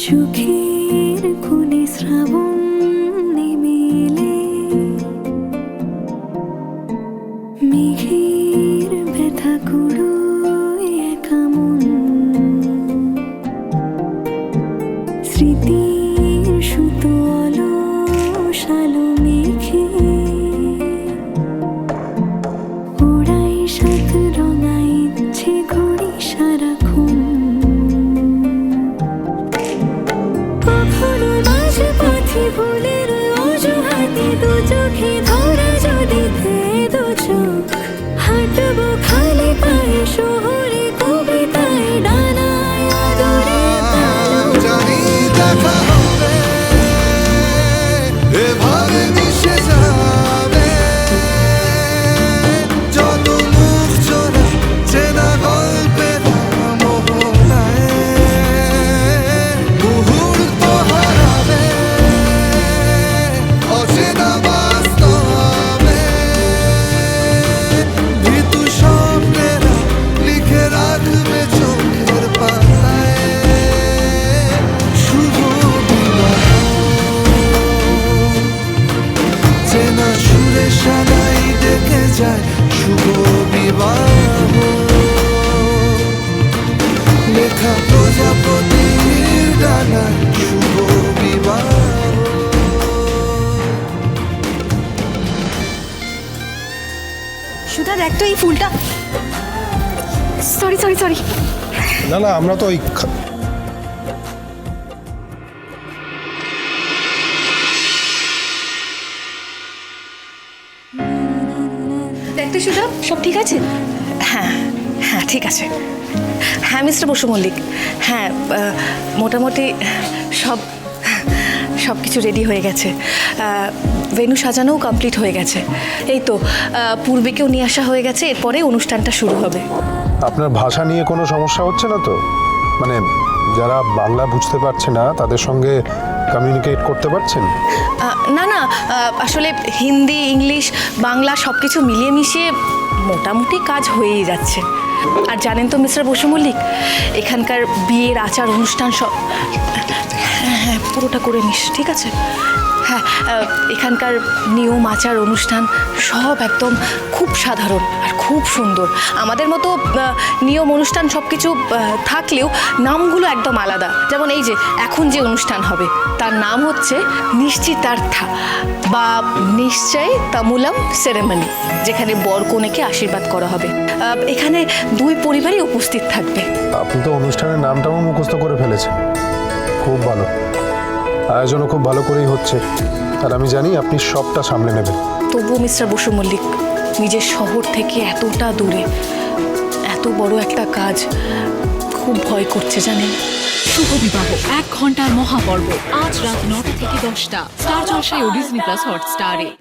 চোখের কোণে শ্রাবণ নেমে এলে মেঘের ব্যথা কুড়োয় একা মন স্মৃতির সুতো অলস আলো মেঘে ওড়াই সাত রঙা ইচ্ছে ঘড়ি সারাক্ষণ কখনো মাঝে পথে ভুলের অজুহাতে দু চোখে ধরা যদি দু চোখ হাঁটবো খালি পায়ে শহরে কবিতায় ডানায় আদরে জানি দেখা হবে এভাবে মিশে যাবে যত মুখ চোরা চেনা গল্পের মোহনায় মুহূর্ত হারাবে অচেনা বাস্তবে ভীতু স্বপ্নেরা লিখে রাখবে চোখের পাতায় শুভ বিবাহ চেনা সুরে সানাই ডেকে যায় শুভ বিবাহ লেখা প্রজাপতির ডানায় শুভ বিবাহ। সুধা দেখ তো এই ফুলটা সরি সরি সরি না না আমরা তো ওই দেখ তো সুধা সব ঠিক আছে? হ্যাঁ হ্যাঁ ঠিক আছে। হ্যাঁ মিস্টার বসু মল্লিক, হ্যাঁ মোটামুটি সব সব কিছু রেডি হয়ে গেছে। ভেন্যু সাজানোও কমপ্লিট হয়ে গেছে। এই তো পূর্বিকেও নিয়ে আসা হয়ে গেছে, এরপরে অনুষ্ঠানটা শুরু হবে। আপনার ভাষা নিয়ে কোনো সমস্যা হচ্ছে না তো? মানে যারা বাংলা বুঝতে পারছে না তাদের সঙ্গে কমিউনিকেট করতে পারছেন? না না, আসলে হিন্দি ইংলিশ বাংলা সব কিছু মিলিয়ে মিশিয়ে মোটামুটি কাজ হয়েই যাচ্ছে। আর জানেন তো মিস্টার বসু মল্লিক, এখানকার বিয়ের আচার অনুষ্ঠান সব হ্যাঁ হ্যাঁ পুরোটা করে নিস, ঠিক আছে? হ্যাঁ, এখানকার নিয়ম আচার অনুষ্ঠান সব একদম খুব সাধারণ আর খুব সুন্দর। আমাদের মতো নিয়ম অনুষ্ঠান সব কিছু থাকলেও নামগুলো একদম আলাদা। যেমন এই যে এখন যে অনুষ্ঠান হবে তার নাম হচ্ছে নিশ্চিতার্থা বা নিশ্চয় তামুলাম সেরেমনি, যেখানে বর কনেকে আশীর্বাদ করা হবে। এখানে দুই পরিবারই উপস্থিত থাকবে। আপনি তো অনুষ্ঠানের নামটাও মুখস্থ করে ফেলেছেন, খুব ভালো। আয়োজনও খুব ভালো করেই হচ্ছে, আর আমি জানি আপনি সবটা সামলে নেবেন। তবুও মিস্টার বসু মল্লিক, নিজের শহর থেকে এতটা দূরে এত বড় একটা কাজ, খুব ভয় করছে জানেন। শুভ বিবাহ 1 ঘন্টার মহাপর্ব আজ রাত 9টা থেকে 10টা স্টার জলসায় ও ডিজনি প্লাস হটস্টারে।